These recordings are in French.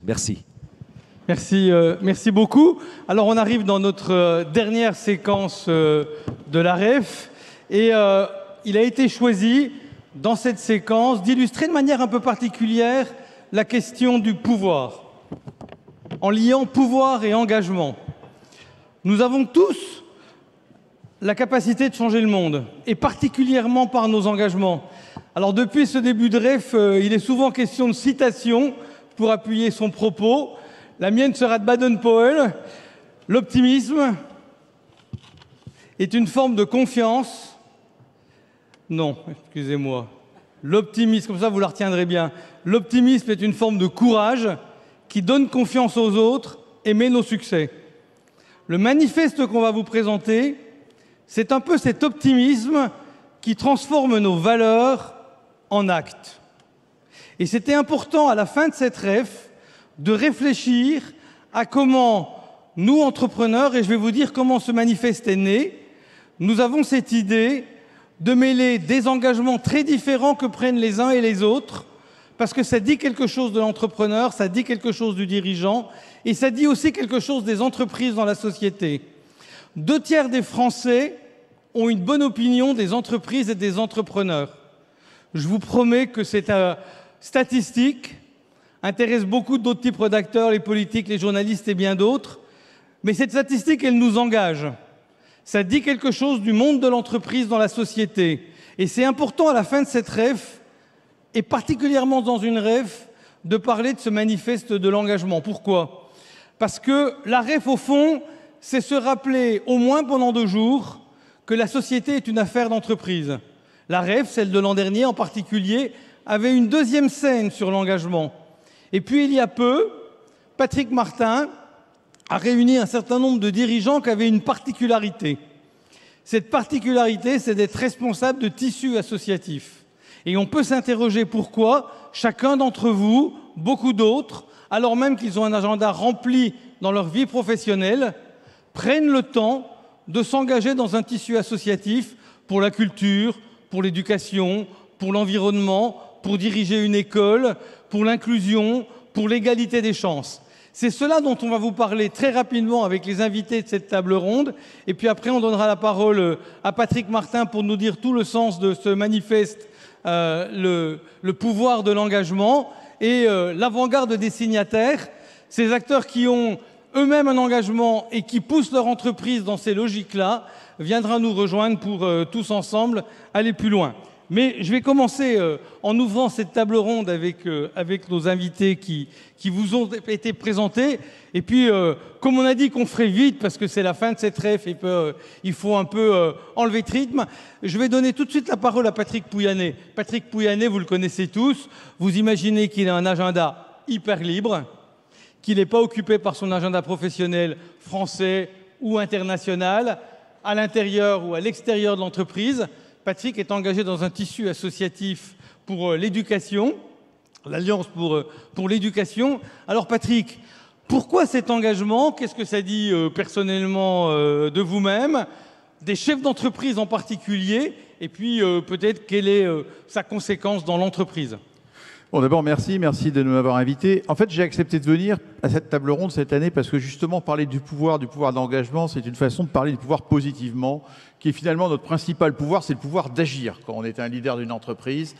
Merci. Merci beaucoup. Alors on arrive dans notre dernière séquence de la REF et il a été choisi dans cette séquence d'illustrer de manière un peu particulière la question du pouvoir, en liant pouvoir et engagement. Nous avons tous la capacité de changer le monde, et particulièrement par nos engagements. Alors depuis ce début de REF, il est souvent question de citation pour appuyer son propos. La mienne sera de Baden-Powell. L'optimisme est une forme de confiance. Non, excusez-moi. L'optimisme, comme ça vous la retiendrez bien. L'optimisme est une forme de courage qui donne confiance aux autres et met nos succès. Le manifeste qu'on va vous présenter, c'est un peu cet optimisme qui transforme nos valeurs en actes. Et c'était important à la fin de cette REF de réfléchir à comment nous, entrepreneurs, et je vais vous dire comment ce manifeste est né, nous avons cette idée de mêler des engagements très différents que prennent les uns et les autres, parce que ça dit quelque chose de l'entrepreneur, ça dit quelque chose du dirigeant, et ça dit aussi quelque chose des entreprises dans la société. 2/3 des Français ont une bonne opinion des entreprises et des entrepreneurs. Je vous promets que cette statistique intéresse beaucoup d'autres types d'acteurs, les politiques, les journalistes et bien d'autres, mais cette statistique, elle nous engage. Ça dit quelque chose du monde de l'entreprise dans la société. Et c'est important à la fin de cette REF, et particulièrement dans une REF, de parler de ce manifeste de l'engagement. Pourquoi ? Parce que la REF, au fond, c'est se rappeler, au moins pendant 2 jours, que la société est une affaire d'entreprise. La REF, celle de l'an dernier en particulier, avait une 2e scène sur l'engagement. Et puis, il y a peu, Patrick Martin a réuni un certain nombre de dirigeants qui avaient une particularité. Cette particularité, c'est d'être responsable de tissus associatifs. Et on peut s'interroger pourquoi chacun d'entre vous, beaucoup d'autres, alors même qu'ils ont un agenda rempli dans leur vie professionnelle, prennent le temps de s'engager dans un tissu associatif pour la culture, pour l'éducation, pour l'environnement, pour diriger une école, pour l'inclusion, pour l'égalité des chances. C'est cela dont on va vous parler très rapidement avec les invités de cette table ronde. Et puis après, on donnera la parole à Patrick Martin pour nous dire tout le sens de ce manifeste, le pouvoir de l'engagement et l'avant-garde des signataires, ces acteurs qui ont eux-mêmes un engagement et qui poussent leur entreprise dans ces logiques-là, viendra nous rejoindre pour tous ensemble aller plus loin. Mais je vais commencer en ouvrant cette table ronde avec nos invités qui vous ont été présentés. Et puis, comme on a dit qu'on ferait vite, parce que c'est la fin de cette REF et il faut un peu enlever de rythme, je vais donner tout de suite la parole à Patrick Pouyanné. Patrick Pouyanné, vous le connaissez tous. Vous imaginez qu'il a un agenda hyper libre, qu'il n'est pas occupé par son agenda professionnel français ou international, à l'intérieur ou à l'extérieur de l'entreprise. Patrick est engagé dans un tissu associatif pour l'éducation, l'Alliance pour l'éducation. Alors Patrick, pourquoi cet engagement? Qu'est-ce que ça dit personnellement de vous-même, des chefs d'entreprise en particulier, et puis peut-être quelle est sa conséquence dans l'entreprise? Bon, d'abord, merci de nous avoir invités. En fait, j'ai accepté de venir à cette table ronde cette année parce que justement, parler du pouvoir d'engagement, c'est une façon de parler du pouvoir positivement, qui est finalement notre principal pouvoir, c'est le pouvoir d'agir quand on est un leader d'une entreprise.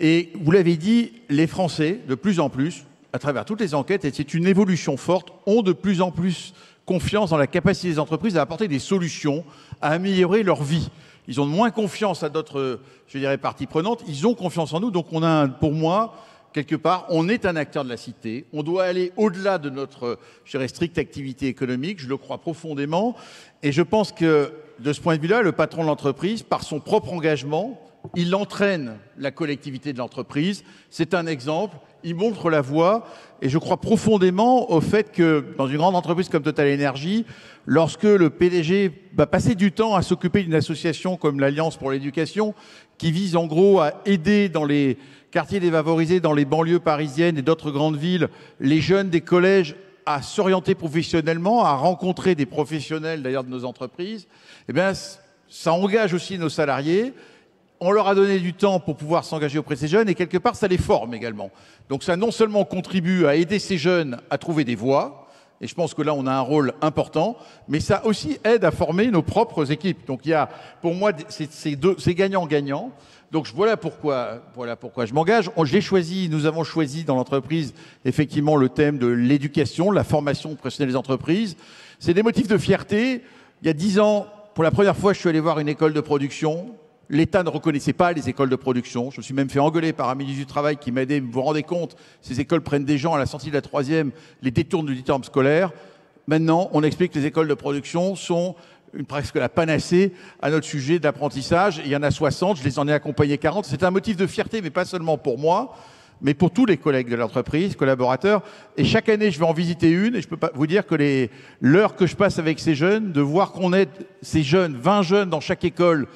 Et vous l'avez dit, les Français, de plus en plus, à travers toutes les enquêtes, et c'est une évolution forte, ont de plus en plus confiance dans la capacité des entreprises à apporter des solutions, à améliorer leur vie. Ils ont moins confiance à d'autres, je dirais, parties prenantes. Ils ont confiance en nous. Donc, pour moi, quelque part, on est un acteur de la cité. On doit aller au-delà de notre, je dirais, stricte activité économique. Je le crois profondément. Et je pense que, de ce point de vue-là, le patron de l'entreprise, par son propre engagement, il entraîne la collectivité de l'entreprise. C'est un exemple. Il montre la voie. Et je crois profondément au fait que, dans une grande entreprise comme Total Energy, lorsque le PDG va passer du temps à s'occuper d'une association comme l'Alliance pour l'éducation, qui vise en gros à aider dans les quartiers défavorisés, dans les banlieues parisiennes et d'autres grandes villes, les jeunes des collèges à s'orienter professionnellement, à rencontrer des professionnels d'ailleurs de nos entreprises, eh bien, ça engage aussi nos salariés. on leur a donné du temps pour pouvoir s'engager auprès de ces jeunes et quelque part, ça les forme également. Donc ça non seulement contribue à aider ces jeunes à trouver des voies, et je pense que là, on a un rôle important, mais ça aussi aide à former nos propres équipes. Donc il y a, pour moi, c'est gagnant-gagnant. Donc voilà pourquoi je m'engage. Nous avons choisi dans l'entreprise effectivement le thème de l'éducation, la formation professionnelle des entreprises. C'est des motifs de fierté. Il y a 10 ans, pour la première fois, je suis allé voir une école de production. L'État ne reconnaissait pas les écoles de production. Je me suis même fait engueuler par un ministre du Travail qui m'a aidé. Vous vous rendez compte, ces écoles prennent des gens à la sortie de la 3e, les détournent du diplôme scolaire. Maintenant, on explique que les écoles de production sont presque la panacée à notre sujet d'apprentissage. Il y en a 60, je les en ai accompagnés 40. C'est un motif de fierté, mais pas seulement pour moi, mais pour tous les collègues de l'entreprise, collaborateurs. Et chaque année, je vais en visiter une, et je peux pas vous dire que l'heure que je passe avec ces jeunes, de voir qu'on aide ces jeunes, 20 jeunes dans chaque école,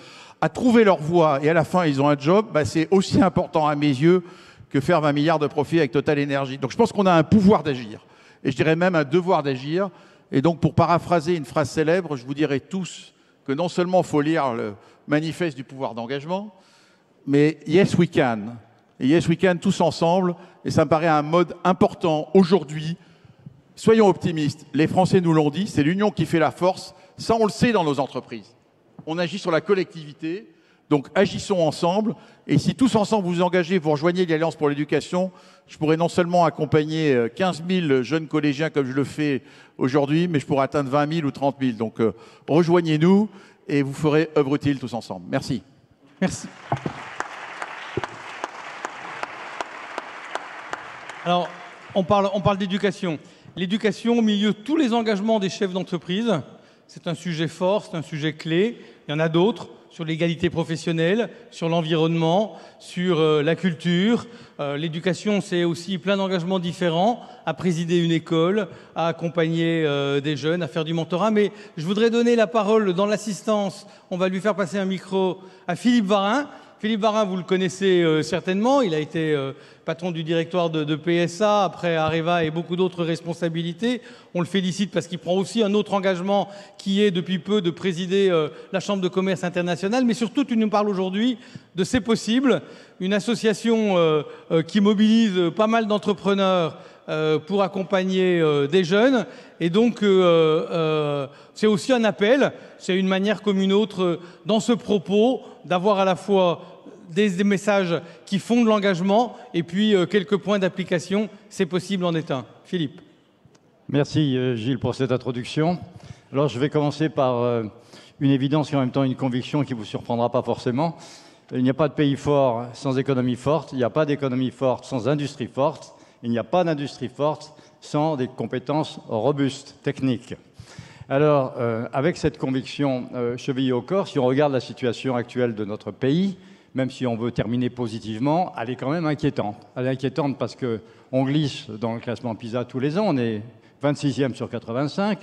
à trouver leur voie, et à la fin, ils ont un job, bah, c'est aussi important à mes yeux que faire 20 milliards de profits avec Total Énergie. Donc je pense qu'on a un pouvoir d'agir, et je dirais même un devoir d'agir. Et donc, pour paraphraser une phrase célèbre, je vous dirais tous que non seulement il faut lire le manifeste du pouvoir d'engagement, mais Yes We Can. Et Yes We Can tous ensemble, et ça me paraît un mode important aujourd'hui. Soyons optimistes, les Français nous l'ont dit, c'est l'union qui fait la force. Ça, on le sait dans nos entreprises. On agit sur la collectivité, donc agissons ensemble. Et si tous ensemble vous engagez, vous rejoignez l'Alliance pour l'éducation, je pourrais non seulement accompagner 15 000 jeunes collégiens comme je le fais aujourd'hui, mais je pourrais atteindre 20 000 ou 30 000. Donc rejoignez-nous et vous ferez œuvre utile tous ensemble. Merci. Merci. Alors, on parle d'éducation. L'éducation au milieu de tous les engagements des chefs d'entreprise, c'est un sujet fort, c'est un sujet clé. Il y en a d'autres, sur l'égalité professionnelle, sur l'environnement, sur la culture. L'éducation, c'est aussi plein d'engagements différents, à présider une école, à accompagner des jeunes, à faire du mentorat. Mais je voudrais donner la parole dans l'assistance. On va lui faire passer un micro à Philippe Varin. Philippe Varin, vous le connaissez certainement. Il a été patron du directoire de PSA, après Areva et beaucoup d'autres responsabilités. On le félicite parce qu'il prend aussi un autre engagement qui est depuis peu de présider la Chambre de commerce internationale. Mais surtout, tu nous parles aujourd'hui de C'est possible, une association qui mobilise pas mal d'entrepreneurs pour accompagner des jeunes. Et donc, c'est aussi un appel, c'est une manière comme une autre, dans ce propos, d'avoir à la fois des messages qui fondent l'engagement et puis quelques points d'application. C'est possible en est un. Philippe. Merci Gilles pour cette introduction. Alors je vais commencer par une évidence et en même temps une conviction qui ne vous surprendra pas forcément. Il n'y a pas de pays fort sans économie forte, il n'y a pas d'économie forte sans industrie forte, il n'y a pas d'industrie forte sans des compétences robustes, techniques. Alors, avec cette conviction chevillée au corps, si on regarde la situation actuelle de notre pays, même si on veut terminer positivement, elle est quand même inquiétante. Elle est inquiétante parce qu'on glisse dans le classement PISA tous les ans, on est 26e sur 85,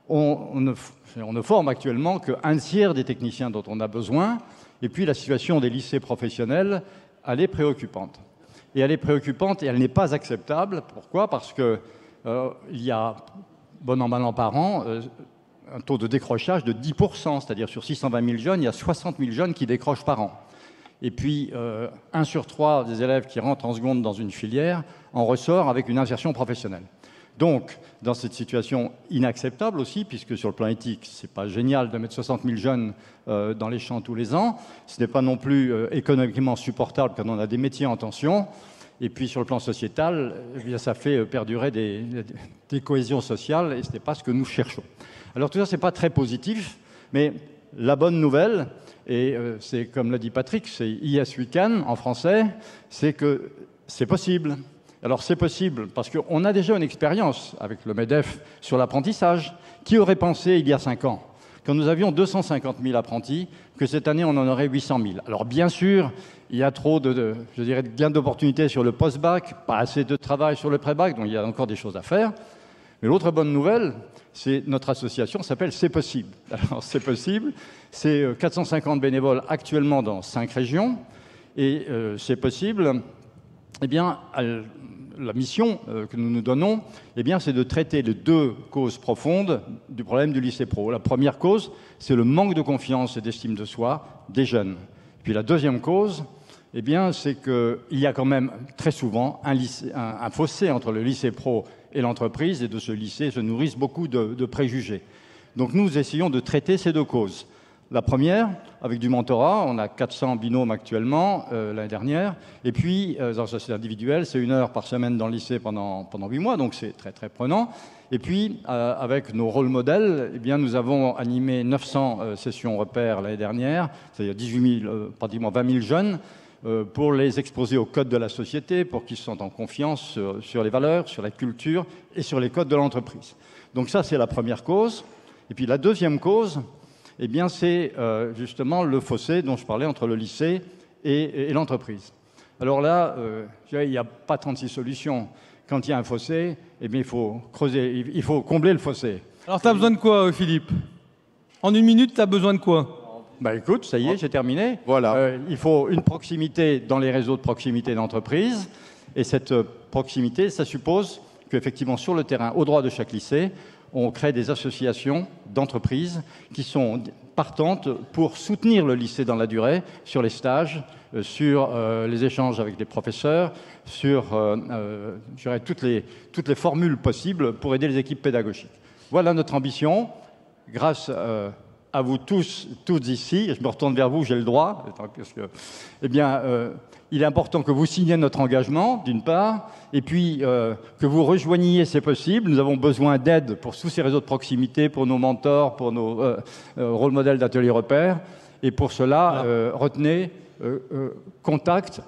on ne forme actuellement qu'un tiers des techniciens dont on a besoin, et puis la situation des lycées professionnels, elle est préoccupante. Et elle est préoccupante et elle n'est pas acceptable. Pourquoi ? Parce qu'il y a, bon an, mal an par an, un taux de décrochage de 10%, c'est-à-dire sur 620 000 jeunes, il y a 60 000 jeunes qui décrochent par an. Et puis, 1 sur 3 des élèves qui rentrent en seconde dans une filière en ressort avec une insertion professionnelle. Donc, dans cette situation inacceptable aussi, puisque sur le plan éthique, ce n'est pas génial de mettre 60 000 jeunes dans les champs tous les ans, ce n'est pas non plus économiquement supportable quand on a des métiers en tension, et puis sur le plan sociétal, eh bien, ça fait perdurer des cohésions sociales, et ce n'est pas ce que nous cherchons. Alors tout ça, ce n'est pas très positif, mais la bonne nouvelle, et c'est comme l'a dit Patrick, c'est Yes We Can en français, c'est que c'est possible. Alors c'est possible parce qu'on a déjà une expérience avec le MEDEF sur l'apprentissage. Qui aurait pensé il y a 5 ans, quand nous avions 250 000 apprentis, que cette année on en aurait 800 000 ? Alors bien sûr, il y a trop de gains d'opportunités sur le post-bac, pas assez de travail sur le pré-bac, donc il y a encore des choses à faire. Mais l'autre bonne nouvelle, c'est notre association s'appelle C'est possible. Alors C'est possible, c'est 450 bénévoles actuellement dans 5 régions, et C'est possible, eh bien, la mission que nous nous donnons, eh bien, c'est de traiter les 2 causes profondes du problème du lycée pro. La première cause, c'est le manque de confiance et d'estime de soi des jeunes. Puis la deuxième cause, eh bien, c'est qu'il y a quand même très souvent un fossé entre le lycée pro et l'entreprise, et de ce lycée se nourrissent beaucoup de préjugés. Donc nous essayons de traiter ces deux causes. La première, avec du mentorat, on a 400 binômes actuellement, l'année dernière, et puis, dans la société individuelle, c'est 1 heure par semaine dans le lycée pendant 8 mois, donc c'est très très prenant. Et puis, avec nos rôles modèles, eh bien, nous avons animé 900 sessions repères l'année dernière, c'est-à-dire 18 000, pratiquement 20 000 jeunes, pour les exposer au code de la société, pour qu'ils se sentent en confiance sur les valeurs, sur la culture et sur les codes de l'entreprise. Donc ça, c'est la première cause. Et puis la deuxième cause, eh bien, c'est justement le fossé dont je parlais entre le lycée et l'entreprise. Alors là, il n'y a pas 36 solutions. Quand il y a un fossé, eh bien, il faut creuser, il faut combler le fossé. Alors, tu as besoin de quoi, Philippe? En 1 minute, tu as besoin de quoi? Bah écoute, ça y est, j'ai terminé. Voilà. Il faut une proximité dans les réseaux de proximité d'entreprise. Et cette proximité, ça suppose qu'effectivement, sur le terrain, au droit de chaque lycée, on crée des associations d'entreprises qui sont partantes pour soutenir le lycée dans la durée, sur les stages, sur les échanges avec les professeurs, sur je dirais, toutes les formules possibles pour aider les équipes pédagogiques. Voilà notre ambition. Grâce à vous tous ici, je me retourne vers vous, j'ai le droit, parce que, eh bien, il est important que vous signiez notre engagement, d'une part, et puis que vous rejoigniez, c'est possible. Nous avons besoin d'aide pour tous ces réseaux de proximité, pour nos mentors, pour nos rôles modèles d'ateliers repères. Et pour cela, retenez contact,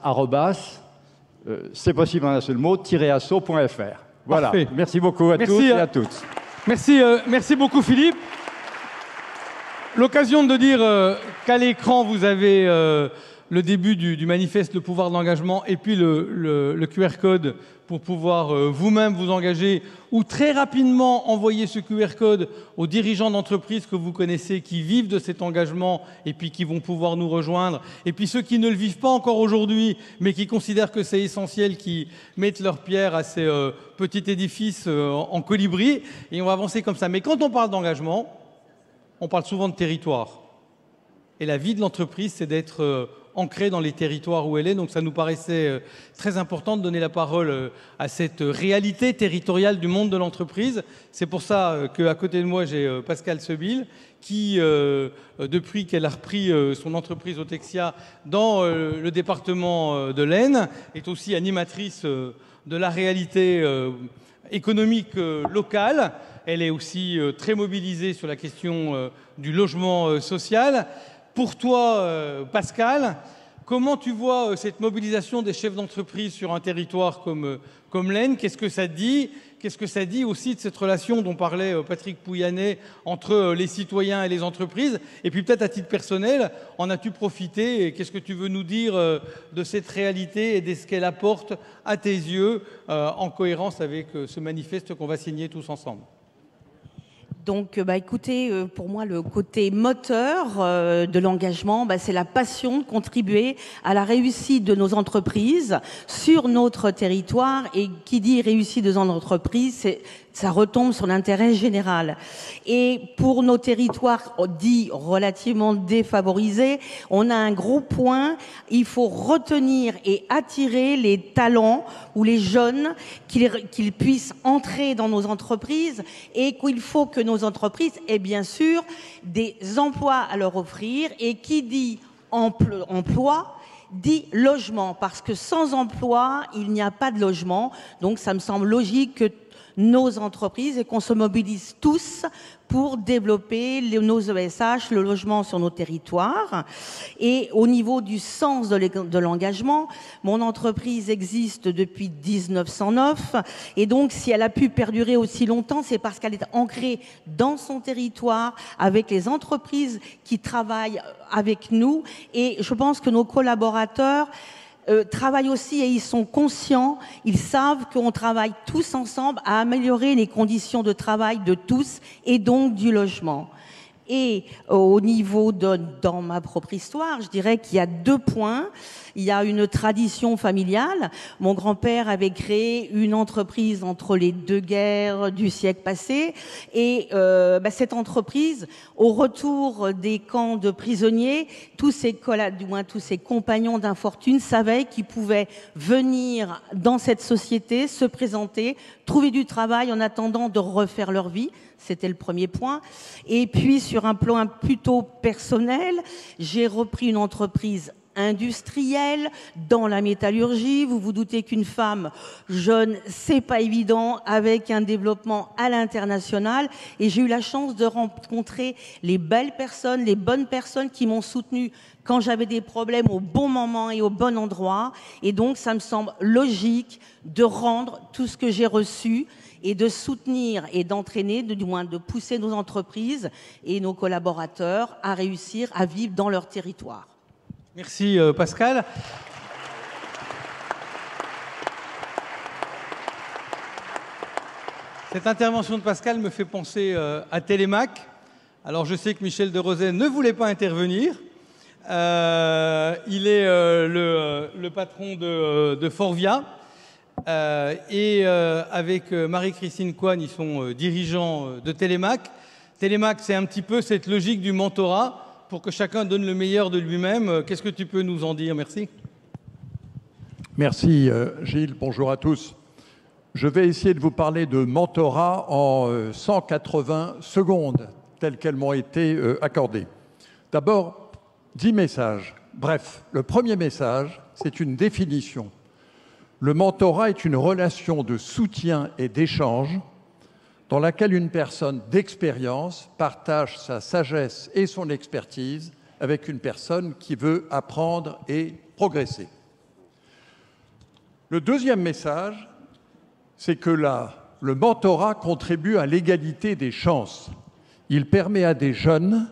c'est possible en un seul mot, -asso.fr. Voilà. Parfait. Merci beaucoup à tous et à toutes. Merci beaucoup, Philippe. L'occasion de dire qu'à l'écran, vous avez le début du manifeste Le pouvoir de l'engagement et puis le QR code pour pouvoir vous-même vous engager ou très rapidement envoyer ce QR code aux dirigeants d'entreprise que vous connaissez qui vivent de cet engagement et puis qui vont pouvoir nous rejoindre. Et puis ceux qui ne le vivent pas encore aujourd'hui mais qui considèrent que c'est essentiel, qui mettent leur pierre à ces petits édifices en colibri. Et on va avancer comme ça. Mais quand on parle d'engagement, on parle souvent de territoire. Et la vie de l'entreprise, c'est d'être ancrée dans les territoires où elle est. Donc ça nous paraissait très important de donner la parole à cette réalité territoriale du monde de l'entreprise. C'est pour ça qu'à côté de moi, j'ai Pascale Sebil, qui, depuis qu'elle a repris son entreprise Otexia dans le département de l'Aisne, est aussi animatrice de la réalité économique locale. Elle est aussi très mobilisée sur la question du logement social. Pour toi, Pascal, comment tu vois cette mobilisation des chefs d'entreprise sur un territoire comme l'Aisne? Qu'est-ce que ça dit? Qu'est-ce que ça dit aussi de cette relation dont parlait Patrick Pouyanné entre les citoyens et les entreprises? Et puis peut-être à titre personnel, en as-tu profité? Et qu'est-ce que tu veux nous dire de cette réalité et de ce qu'elle apporte à tes yeux en cohérence avec ce manifeste qu'on va signer tous ensemble? Donc, écoutez, pour moi, le côté moteur de l'engagement, c'est la passion de contribuer à la réussite de nos entreprises sur notre territoire. Et qui dit réussite de nos entreprises, ça retombe sur l'intérêt général. Et pour nos territoires dits relativement défavorisés, on a un gros point. Il faut retenir et attirer les talents ou les jeunes, qu'ils puissent entrer dans nos entreprises, et qu'il faut que nos entreprises aient bien sûr des emplois à leur offrir. Et qui dit emploi dit logement, parce que sans emploi, il n'y a pas de logement. Donc ça me semble logique que nos entreprises et qu'on se mobilise tous pour développer nos ESH, le logement sur nos territoires. Et au niveau du sens de l'engagement, mon entreprise existe depuis 1909 et donc si elle a pu perdurer aussi longtemps, c'est parce qu'elle est ancrée dans son territoire avec les entreprises qui travaillent avec nous. Et je pense que nos collaborateurs travaillent aussi et ils sont conscients, ils savent qu'on travaille tous ensemble à améliorer les conditions de travail de tous et donc du logement. Et au niveau dans ma propre histoire, je dirais qu'il y a 2 points. Il y a une tradition familiale. Mon grand-père avait créé une entreprise entre les 2 guerres du siècle passé. Et cette entreprise, au retour des camps de prisonniers, tous ses compagnons d'infortune savaient qu'ils pouvaient venir dans cette société, se présenter, trouver du travail en attendant de refaire leur vie. C'était le premier point. Et puis, sur un plan plutôt personnel, j'ai repris une entreprise industrielle dans la métallurgie. Vous vous doutez qu'une femme jeune, c'est pas évident, avec un développement à l'international. Et j'ai eu la chance de rencontrer les belles personnes, les bonnes personnes qui m'ont soutenue quand j'avais des problèmes au bon moment et au bon endroit. Et donc, ça me semble logique de rendre tout ce que j'ai reçu et de soutenir et d'entraîner, du moins de pousser nos entreprises et nos collaborateurs à réussir à vivre dans leur territoire. Merci Pascal. Cette intervention de Pascal me fait penser à Télémac. Alors je sais que Michel Derozet ne voulait pas intervenir. Il est le patron de Forvia. Et avec Marie-Christine Coine, ils sont dirigeants de Télémac. Télémac, c'est un petit peu cette logique du mentorat pour que chacun donne le meilleur de lui-même. Qu'est-ce que tu peux nous en dire? Merci. Merci Gilles, bonjour à tous. Je vais essayer de vous parler de mentorat en 180 secondes, telles qu'elles m'ont été accordées. D'abord, 10 messages. Bref, le premier message, c'est une définition. Le mentorat est une relation de soutien et d'échange dans laquelle une personne d'expérience partage sa sagesse et son expertise avec une personne qui veut apprendre et progresser. Le deuxième message, c'est que le mentorat contribue à l'égalité des chances. Il permet à des jeunes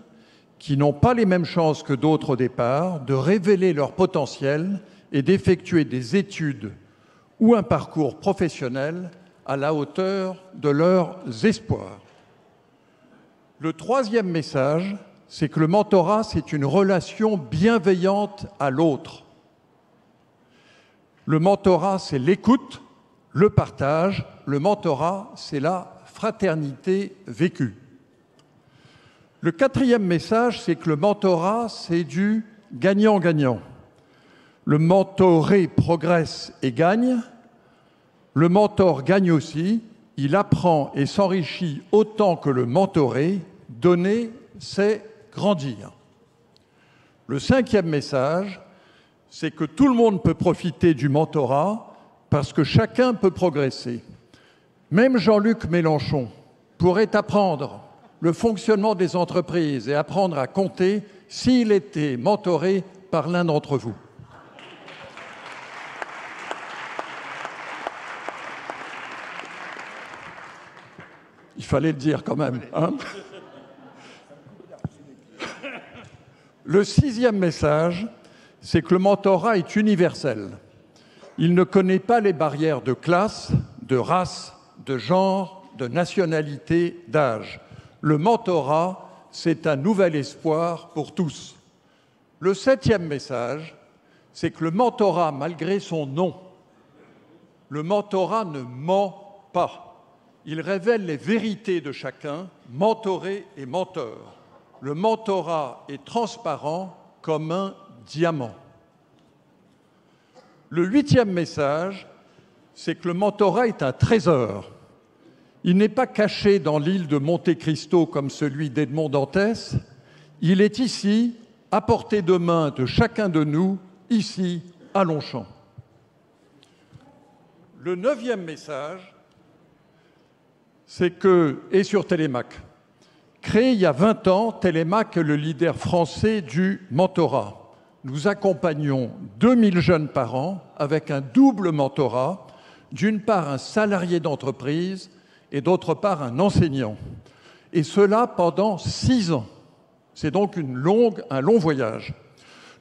qui n'ont pas les mêmes chances que d'autres au départ de révéler leur potentiel et d'effectuer des études ou un parcours professionnel à la hauteur de leurs espoirs. Le troisième message, c'est que le mentorat, c'est une relation bienveillante à l'autre. Le mentorat, c'est l'écoute, le partage. Le mentorat, c'est la fraternité vécue. Le quatrième message, c'est que le mentorat, c'est du gagnant-gagnant. Le mentoré progresse et gagne. Le mentor gagne aussi, il apprend et s'enrichit autant que le mentoré. Donner, c'est grandir. Le cinquième message, c'est que tout le monde peut profiter du mentorat parce que chacun peut progresser. Même Jean-Luc Mélenchon pourrait apprendre le fonctionnement des entreprises et apprendre à compter s'il était mentoré par l'un d'entre vous. Il fallait le dire quand même. Hein ? Le sixième message, c'est que le mentorat est universel. Il ne connaît pas les barrières de classe, de race, de genre, de nationalité, d'âge. Le mentorat, c'est un nouvel espoir pour tous. Le septième message, c'est que le mentorat, malgré son nom, le mentorat ne ment pas. Il révèle les vérités de chacun, mentoré et menteur. Le mentorat est transparent comme un diamant. Le huitième message, c'est que le mentorat est un trésor. Il n'est pas caché dans l'île de Monte Cristo comme celui d'Edmond Dantès. Il est ici, à portée de main de chacun de nous, ici, à Longchamp. Le neuvième message, c'est que, et sur Télémac, créé il y a 20 ans, Télémac est le leader français du mentorat. Nous accompagnons 2000 jeunes par an avec un double mentorat, d'une part un salarié d'entreprise et d'autre part un enseignant. Et cela pendant 6 ans. C'est donc un long voyage.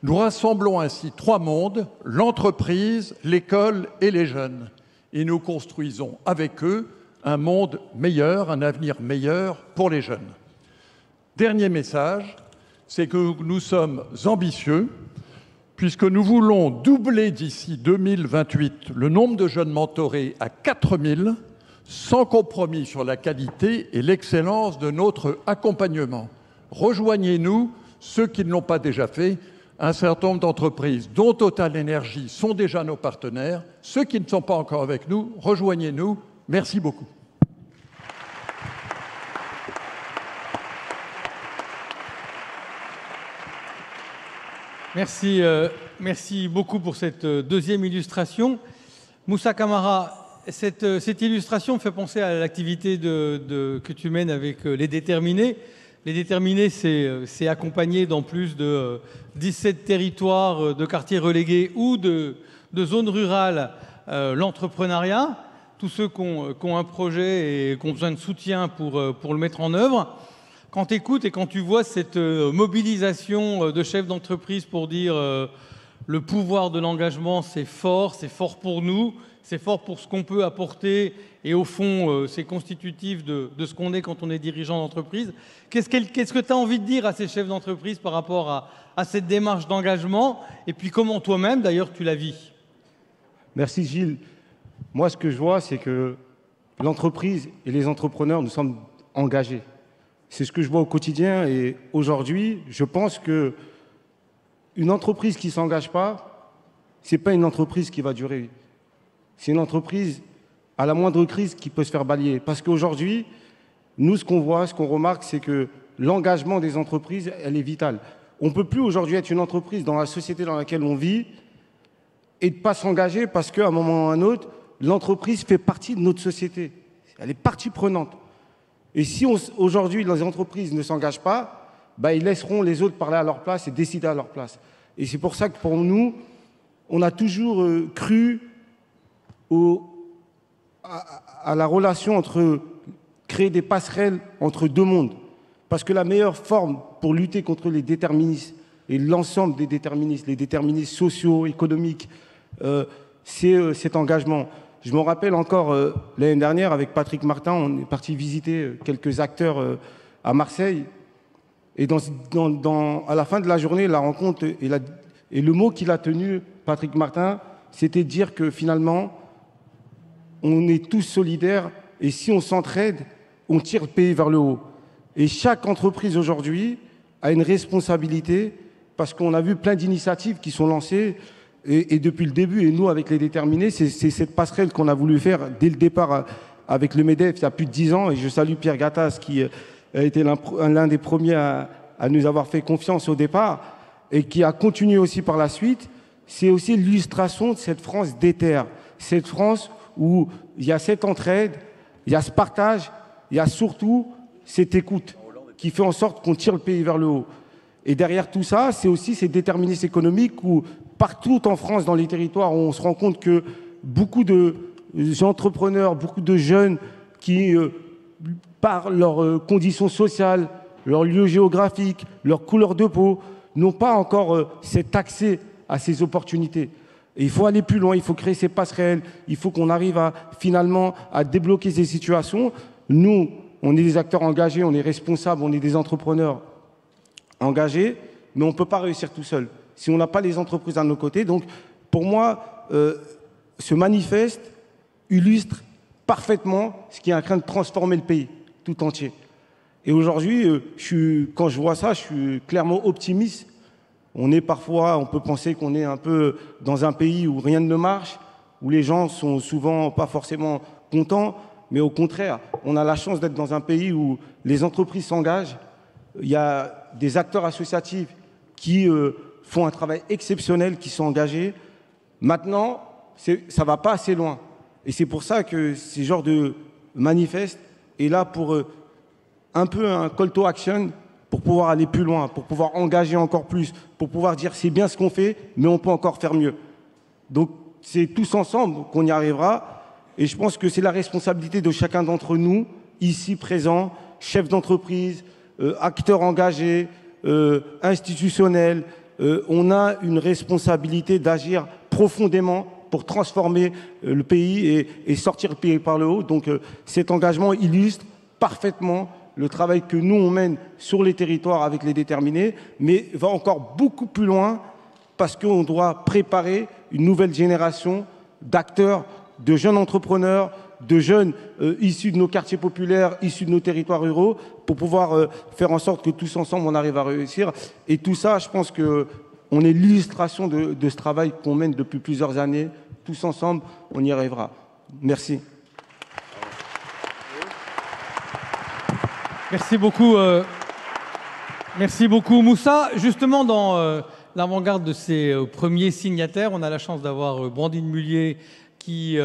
Nous rassemblons ainsi 3 mondes, l'entreprise, l'école et les jeunes. Et nous construisons avec eux un monde meilleur, un avenir meilleur pour les jeunes. dernier message, c'est que nous sommes ambitieux, puisque nous voulons doubler d'ici 2028 le nombre de jeunes mentorés à 4000, sans compromis sur la qualité et l'excellence de notre accompagnement. Rejoignez-nous, ceux qui ne l'ont pas déjà fait. Un certain nombre d'entreprises, dont Total Energy, sont déjà nos partenaires. Ceux qui ne sont pas encore avec nous, rejoignez-nous. Merci beaucoup. Merci, merci beaucoup pour cette deuxième illustration. Moussa Camara, cette illustration me fait penser à l'activité que tu mènes avec les déterminés. Les déterminés, c'est accompagner dans plus de 17 territoires de quartiers relégués ou de zones rurales l'entrepreneuriat, tous ceux qui ont un projet et qui ont besoin de soutien pour le mettre en œuvre. Quand tu écoutes et quand tu vois cette mobilisation de chefs d'entreprise pour dire le pouvoir de l'engagement, c'est fort pour nous, c'est fort pour ce qu'on peut apporter et au fond, c'est constitutif de ce qu'on est quand on est dirigeant d'entreprise. Qu'est-ce que tu as envie de dire à ces chefs d'entreprise par rapport à cette démarche d'engagement et puis comment toi-même, d'ailleurs, tu la vis? Merci Gilles. Moi, ce que je vois, c'est que l'entreprise et les entrepreneurs, nous sommes engagés. C'est ce que je vois au quotidien et aujourd'hui, je pense que une entreprise qui ne s'engage pas, ce n'est pas une entreprise qui va durer. C'est une entreprise à la moindre crise qui peut se faire balayer. Parce qu'aujourd'hui, nous, ce qu'on voit, ce qu'on remarque, c'est que l'engagement des entreprises, elle est vitale. On ne peut plus aujourd'hui être une entreprise dans la société dans laquelle on vit et de ne pas s'engager parce qu'à un moment ou à un autre, l'entreprise fait partie de notre société. Elle est partie prenante. Et si aujourd'hui les entreprises ne s'engagent pas, ils laisseront les autres parler à leur place et décider à leur place. Et c'est pour ça que pour nous, on a toujours cru à la relation entre créer des passerelles entre deux mondes. Parce que la meilleure forme pour lutter contre les déterministes et l'ensemble des déterministes, les déterministes sociaux, économiques, c'est cet engagement. Je me rappelle encore l'année dernière avec Patrick Martin, on est parti visiter quelques acteurs à Marseille. Et à la fin de la journée, la rencontre et le mot qu'il a tenu, Patrick Martin, c'était de dire que finalement, on est tous solidaires et si on s'entraide, on tire le pays vers le haut. Et chaque entreprise aujourd'hui a une responsabilité parce qu'on a vu plein d'initiatives qui sont lancées et depuis le début, et nous avec les déterminés, c'est cette passerelle qu'on a voulu faire dès le départ avec le MEDEF il y a plus de 10 ans et je salue Pierre Gattaz qui a été l'un des premiers à nous avoir fait confiance au départ et qui a continué aussi par la suite. C'est aussi l'illustration de cette France déterre, cette France où il y a cette entraide, il y a ce partage, il y a surtout cette écoute qui fait en sorte qu'on tire le pays vers le haut. Et derrière tout ça, c'est aussi ces déterministes économiques où partout en France, dans les territoires, on se rend compte que beaucoup d'entrepreneurs, beaucoup de jeunes qui, par leurs conditions sociales, leur lieu géographique, leur couleur de peau, n'ont pas encore cet accès à ces opportunités. Et il faut aller plus loin, il faut créer ces passerelles, il faut qu'on arrive finalement à débloquer ces situations. Nous, on est des acteurs engagés, on est responsables, on est des entrepreneurs engagés, mais on ne peut pas réussir tout seul si on n'a pas les entreprises à nos côtés. Donc, pour moi, ce manifeste illustre parfaitement ce qui est en train de transformer le pays tout entier. Et aujourd'hui, quand je vois ça, je suis clairement optimiste. On peut penser qu'on est un peu dans un pays où rien ne marche, où les gens sont souvent pas forcément contents, mais au contraire, on a la chance d'être dans un pays où les entreprises s'engagent. Il y a des acteurs associatifs qui font un travail exceptionnel, qui sont engagés. Maintenant, ça ne va pas assez loin. Et c'est pour ça que ce genre de manifeste est là pour un peu un call to action, pour pouvoir aller plus loin, pour pouvoir engager encore plus, pour pouvoir dire c'est bien ce qu'on fait, mais on peut encore faire mieux. Donc c'est tous ensemble qu'on y arrivera. Et je pense que c'est la responsabilité de chacun d'entre nous, ici présents, chefs d'entreprise, acteurs engagés, institutionnels. On a une responsabilité d'agir profondément pour transformer le pays et sortir le pays par le haut. Donc cet engagement illustre parfaitement le travail que nous, on mène sur les territoires avec les déterminés, mais va encore beaucoup plus loin parce qu'on doit préparer une nouvelle génération d'acteurs, de jeunes entrepreneurs, de jeunes issus de nos quartiers populaires, issus de nos territoires ruraux, pour pouvoir faire en sorte que tous ensemble, on arrive à réussir. Et tout ça, je pense qu'on est l'illustration de ce travail qu'on mène depuis plusieurs années. Tous ensemble, on y arrivera. Merci. Merci beaucoup. Merci beaucoup, Moussa. Justement, dans l'avant-garde de ces premiers signataires, on a la chance d'avoir Brandine Mullier qui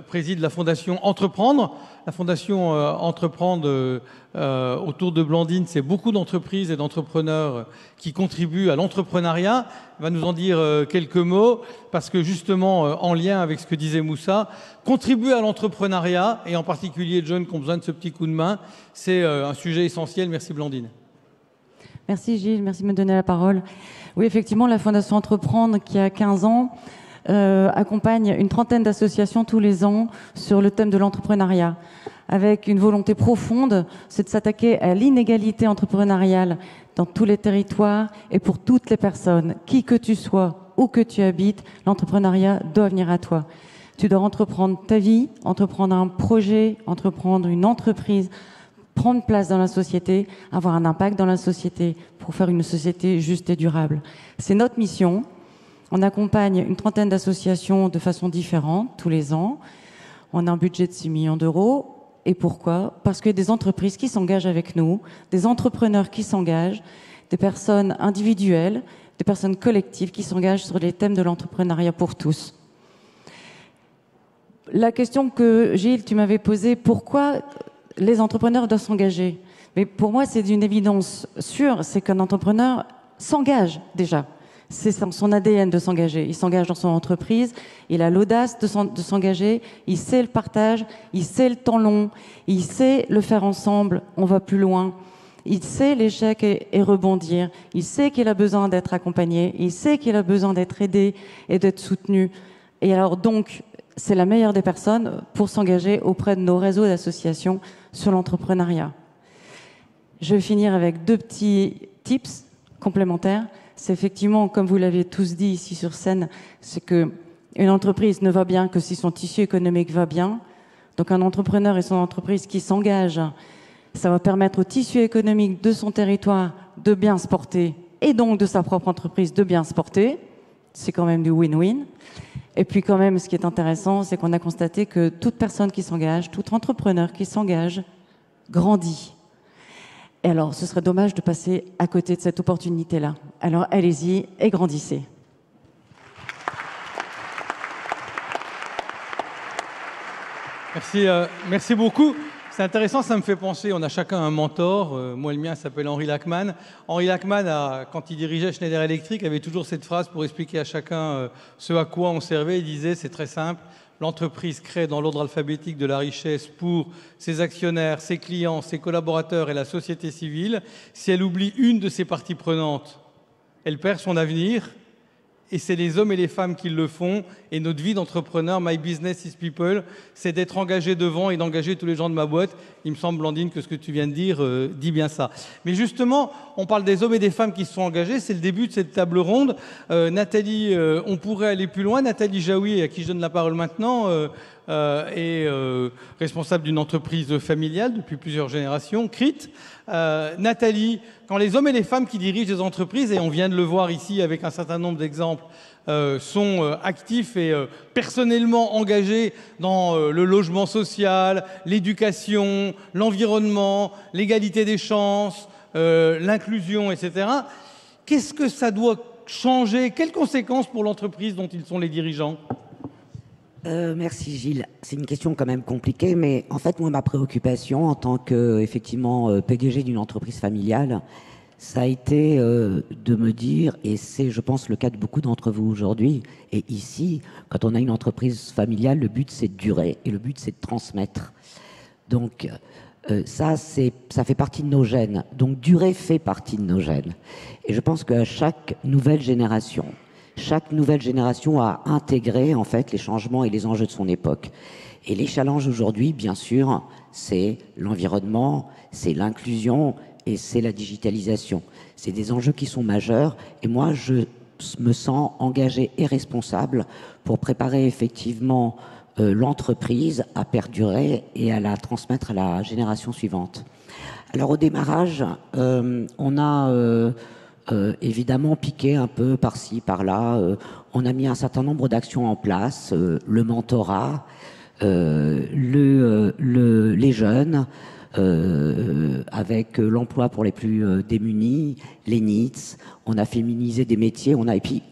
préside la Fondation Entreprendre. La Fondation Entreprendre, autour de Blandine, c'est beaucoup d'entreprises et d'entrepreneurs qui contribuent à l'entrepreneuriat. Elle va nous en dire quelques mots, parce que justement, en lien avec ce que disait Moussa, contribuer à l'entrepreneuriat, et en particulier les jeunes qui ont besoin de ce petit coup de main, c'est un sujet essentiel. Merci Blandine. Merci Gilles, merci de me donner la parole. Oui, effectivement, la Fondation Entreprendre, qui a 15 ans, accompagne une trentaine d'associations tous les ans sur le thème de l'entrepreneuriat, avec une volonté profonde, c'est de s'attaquer à l'inégalité entrepreneuriale dans tous les territoires et pour toutes les personnes. Qui que tu sois, où que tu habites, l'entrepreneuriat doit venir à toi. Tu dois entreprendre ta vie, entreprendre un projet, entreprendre une entreprise, prendre place dans la société, avoir un impact dans la société pour faire une société juste et durable. C'est notre mission. On accompagne une trentaine d'associations de façon différente tous les ans. On a un budget de 6 millions d'euros. Et pourquoi ? Parce qu'il y a des entreprises qui s'engagent avec nous, des entrepreneurs qui s'engagent, des personnes individuelles, des personnes collectives qui s'engagent sur les thèmes de l'entrepreneuriat pour tous. La question que, Gilles, tu m'avais posée, pourquoi les entrepreneurs doivent s'engager ? Mais pour moi, c'est d'une évidence sûre, c'est qu'un entrepreneur s'engage déjà. C'est son ADN de s'engager. Il s'engage dans son entreprise, il a l'audace de s'engager, il sait le partage, il sait le temps long, il sait le faire ensemble, on va plus loin. Il sait l'échec et rebondir, il sait qu'il a besoin d'être accompagné, il sait qu'il a besoin d'être aidé et d'être soutenu. Et alors donc, c'est la meilleure des personnes pour s'engager auprès de nos réseaux d'associations sur l'entrepreneuriat. Je vais finir avec 2 petits tips complémentaires. C'est effectivement, comme vous l'avez tous dit ici sur scène, c'est qu'une entreprise ne va bien que si son tissu économique va bien. Donc un entrepreneur et son entreprise qui s'engagent, ça va permettre au tissu économique de son territoire de bien se porter et donc de sa propre entreprise de bien se porter. C'est quand même du win-win. Et puis quand même, ce qui est intéressant, c'est qu'on a constaté que toute personne qui s'engage, tout entrepreneur qui s'engage, grandit. Et alors, ce serait dommage de passer à côté de cette opportunité-là. Alors, allez-y et grandissez. Merci beaucoup. C'est intéressant, ça me fait penser, on a chacun un mentor. Moi, le mien s'appelle Henri Lachmann. Henri Lachmann, quand il dirigeait Schneider Electric, avait toujours cette phrase pour expliquer à chacun ce à quoi on servait. Il disait, c'est très simple, l'entreprise crée dans l'ordre alphabétique de la richesse pour ses actionnaires, ses clients, ses collaborateurs et la société civile. Si elle oublie une de ses parties prenantes, elle perd son avenir. Et c'est les hommes et les femmes qui le font. Et notre vie d'entrepreneur, my business is people, c'est d'être engagé devant et d'engager tous les gens de ma boîte. Il me semble, Blandine, que ce que tu viens de dire dit bien ça. Mais justement, on parle des hommes et des femmes qui se sont engagés. C'est le début de cette table ronde. Nathalie, on pourrait aller plus loin. Nathalie Jaoui, à qui je donne la parole maintenant, est responsable d'une entreprise familiale depuis plusieurs générations, CRIT. Nathalie, quand les hommes et les femmes qui dirigent des entreprises, et on vient de le voir ici avec un certain nombre d'exemples, sont actifs et personnellement engagés dans le logement social, l'éducation, l'environnement, l'égalité des chances, l'inclusion, etc. Qu'est-ce que ça doit changer? Quelles conséquences pour l'entreprise dont ils sont les dirigeants? Merci Gilles. C'est une question quand même compliquée, mais en fait, moi, ma préoccupation en tant que, effectivement, PDG d'une entreprise familiale, ça a été de me dire, et c'est, je pense, le cas de beaucoup d'entre vous aujourd'hui, et ici, quand on a une entreprise familiale, le but, c'est de durer, et le but, c'est de transmettre. Donc, ça fait partie de nos gènes. Donc, durer fait partie de nos gènes. Et je pense qu'à chaque nouvelle génération a intégré en fait les changements et les enjeux de son époque. Et les challenges aujourd'hui, bien sûr, c'est l'environnement, c'est l'inclusion et c'est la digitalisation. C'est des enjeux qui sont majeurs et moi, je me sens engagé et responsable pour préparer effectivement l'entreprise à perdurer et à la transmettre à la génération suivante. Alors au démarrage, on a évidemment piqué un peu par-ci, par-là. On a mis un certain nombre d'actions en place, le mentorat, les jeunes, avec l'emploi pour les plus démunis, les NEETs. On a féminisé des métiers, et puis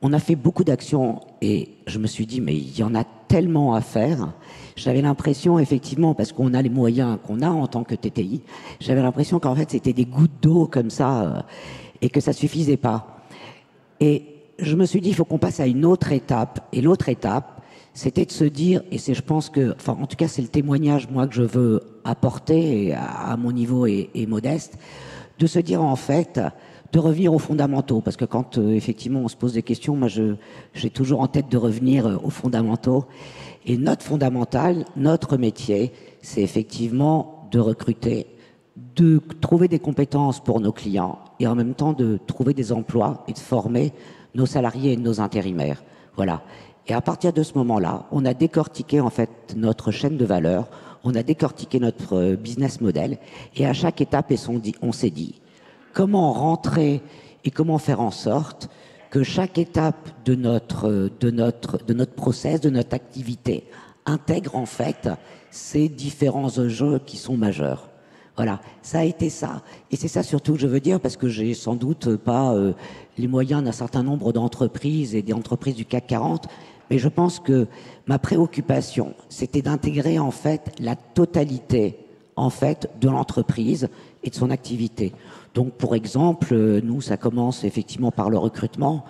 on a fait beaucoup d'actions et je me suis dit mais il y en a tellement à faire. J'avais l'impression effectivement, parce qu'on a les moyens qu'on a en tant que TTI, j'avais l'impression qu'en fait c'était des gouttes d'eau comme ça et que ça suffisait pas. Et je me suis dit il faut qu'on passe à une autre étape. Et l'autre étape, c'était de se dire, et c'est je pense que, enfin en tout cas c'est le témoignage moi que je veux apporter à mon niveau et modeste, de se dire en fait de revenir aux fondamentaux, parce que quand effectivement on se pose des questions, moi j'ai toujours en tête de revenir aux fondamentaux. Et notre fondamental, notre métier, c'est effectivement de recruter, de trouver des compétences pour nos clients et en même temps de trouver des emplois et de former nos salariés et nos intérimaires. Voilà. Et à partir de ce moment-là, on a décortiqué en fait notre chaîne de valeur, on a décortiqué notre business model et à chaque étape, on s'est dit comment rentrer et comment faire en sorte que chaque étape de notre process, de notre activité, intègre en fait ces différents enjeux qui sont majeurs. Voilà, ça a été ça. Et c'est ça surtout que je veux dire, parce que j'ai sans doute pas les moyens d'un certain nombre d'entreprises et des entreprises du CAC 40, mais je pense que ma préoccupation, c'était d'intégrer en fait la totalité en fait de l'entreprise et de son activité. Donc, pour exemple, nous, ça commence effectivement par le recrutement.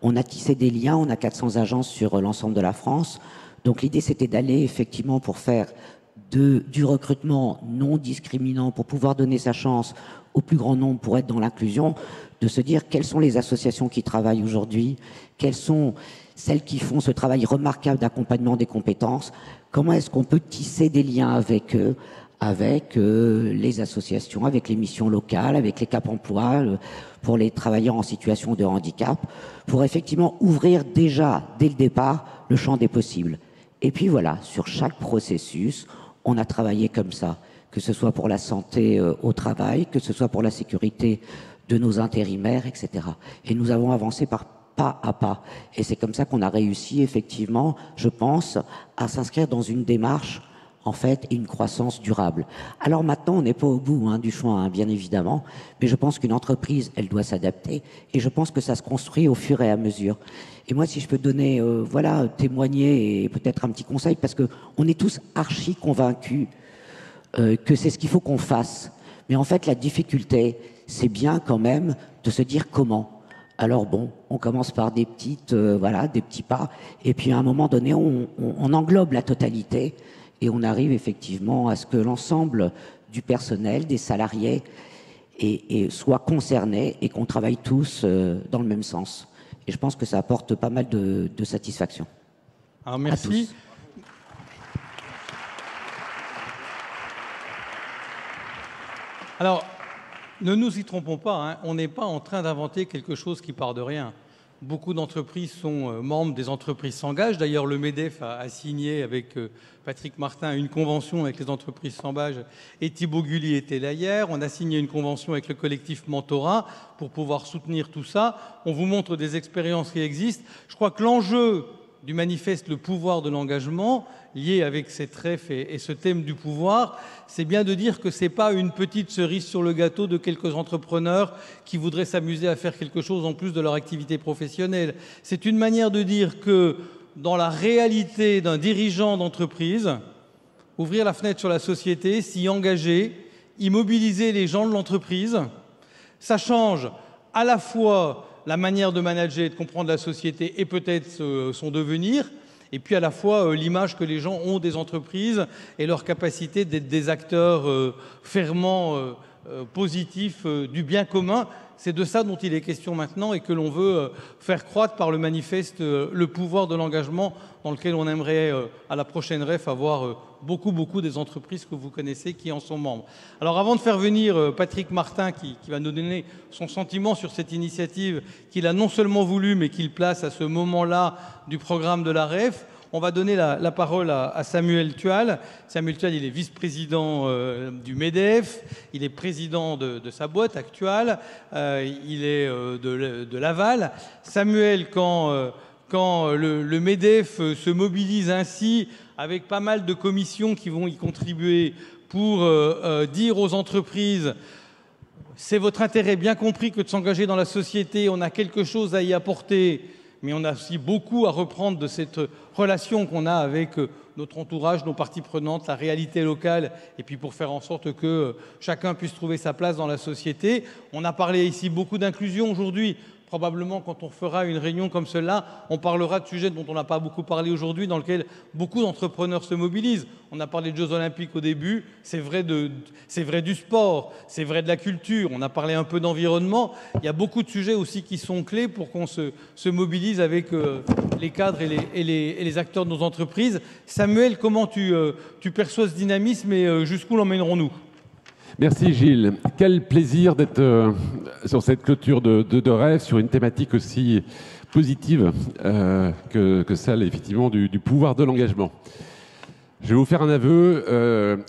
On a tissé des liens, on a 400 agences sur l'ensemble de la France. Donc, l'idée, c'était d'aller effectivement pour faire du recrutement non discriminant, pour pouvoir donner sa chance au plus grand nombre pour être dans l'inclusion, de se dire quelles sont les associations qui travaillent aujourd'hui, quelles sont celles qui font ce travail remarquable d'accompagnement des compétences, comment est-ce qu'on peut tisser des liens avec eux, avec les associations, avec les missions locales, avec les Cap Emploi, pour les travailleurs en situation de handicap, pour effectivement ouvrir déjà, dès le départ, le champ des possibles. Et puis voilà, sur chaque processus, on a travaillé comme ça, que ce soit pour la santé au travail, que ce soit pour la sécurité de nos intérimaires, etc. Et nous avons avancé pas à pas. Et c'est comme ça qu'on a réussi, effectivement, je pense, à s'inscrire dans une démarche en fait, et une croissance durable. Alors maintenant, on n'est pas au bout du chemin, bien évidemment, mais je pense qu'une entreprise, elle doit s'adapter, et je pense que ça se construit au fur et à mesure. Et moi, si je peux donner, témoigner et peut-être un petit conseil, parce que on est tous archi convaincus que c'est ce qu'il faut qu'on fasse. Mais en fait, la difficulté, c'est bien quand même de se dire comment. Alors bon, on commence par des petits pas, et puis à un moment donné, on englobe la totalité. Et on arrive effectivement à ce que l'ensemble du personnel, des salariés, soit concerné et qu'on travaille tous dans le même sens. Et je pense que ça apporte pas mal de satisfaction. Alors merci. Alors, ne nous y trompons pas, on n'est pas en train d'inventer quelque chose qui part de rien. Beaucoup d'entreprises sont membres des entreprises s'engagent. D'ailleurs, le MEDEF a signé avec Patrick Martin une convention avec les entreprises s'engagent et Thibaut Gulli était là hier. On a signé une convention avec le collectif Mentorat pour pouvoir soutenir tout ça. On vous montre des expériences qui existent. Je crois que l'enjeu du manifeste Le pouvoir de l'engagement, lié avec cette ref et ce thème du pouvoir, c'est bien de dire que ce n'est pas une petite cerise sur le gâteau de quelques entrepreneurs qui voudraient s'amuser à faire quelque chose en plus de leur activité professionnelle. C'est une manière de dire que dans la réalité d'un dirigeant d'entreprise, ouvrir la fenêtre sur la société, s'y engager, immobiliser les gens de l'entreprise, ça change à la fois la manière de manager et de comprendre la société et peut-être son devenir, et puis à la fois l'image que les gens ont des entreprises et leur capacité d'être des acteurs ferments positif du bien commun. C'est de ça dont il est question maintenant et que l'on veut faire croître par le manifeste le pouvoir de l'engagement dans lequel on aimerait, à la prochaine REF, avoir beaucoup des entreprises que vous connaissez qui en sont membres. Alors avant de faire venir Patrick Martin qui va nous donner son sentiment sur cette initiative qu'il a non seulement voulu mais qu'il place à ce moment-là du programme de la REF, on va donner la parole à Samuel Tual. Samuel Tual, il est vice-président du MEDEF, il est président de sa boîte actuelle, il est de Laval. Samuel, quand le MEDEF se mobilise ainsi, avec pas mal de commissions qui vont y contribuer pour dire aux entreprises c'est votre intérêt bien compris que de s'engager dans la société, on a quelque chose à y apporter, mais on a aussi beaucoup à reprendre de cette relation qu'on a avec notre entourage, nos parties prenantes, la réalité locale, et puis pour faire en sorte que chacun puisse trouver sa place dans la société. On a parlé ici beaucoup d'inclusion aujourd'hui. Probablement, quand on fera une réunion comme celle-là, on parlera de sujets dont on n'a pas beaucoup parlé aujourd'hui, dans lesquels beaucoup d'entrepreneurs se mobilisent. On a parlé de Jeux Olympiques au début, c'est vrai du sport, c'est vrai de la culture, on a parlé un peu d'environnement. Il y a beaucoup de sujets aussi qui sont clés pour qu'on se mobilise avec les cadres et les acteurs de nos entreprises. Samuel, comment tu perçois ce dynamisme et jusqu'où l'emmènerons-nous ? Merci Gilles. Quel plaisir d'être sur cette clôture de rêve, sur une thématique aussi positive que celle effectivement du pouvoir de l'engagement. Je vais vous faire un aveu.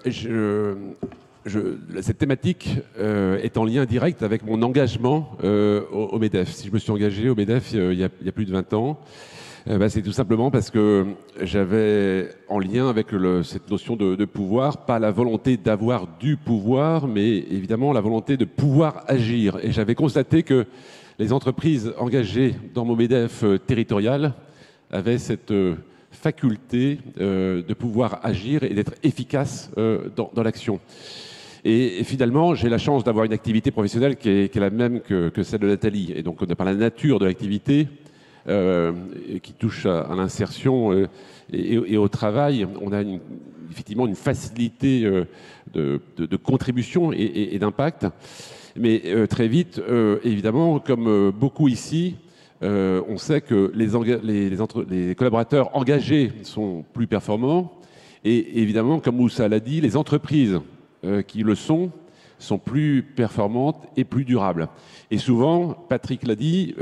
Cette thématique est en lien direct avec mon engagement au MEDEF. Si je me suis engagé au MEDEF il y a plus de 20 ans, c'est tout simplement parce que j'avais en lien avec cette notion de pouvoir, pas la volonté d'avoir du pouvoir, mais évidemment la volonté de pouvoir agir. Et j'avais constaté que les entreprises engagées dans mon MEDEF territorial avaient cette faculté de pouvoir agir et d'être efficaces dans l'action. Et finalement, j'ai la chance d'avoir une activité professionnelle qui est la même que celle de Nathalie. Et donc, par la nature de l'activité, qui touche à l'insertion et au travail, on a effectivement une facilité de contribution et d'impact. Mais très vite, évidemment, comme beaucoup ici, on sait que les collaborateurs engagés sont plus performants. Et évidemment, comme Moussa l'a dit, les entreprises qui le sont plus performantes et plus durables. Et souvent, Patrick l'a dit,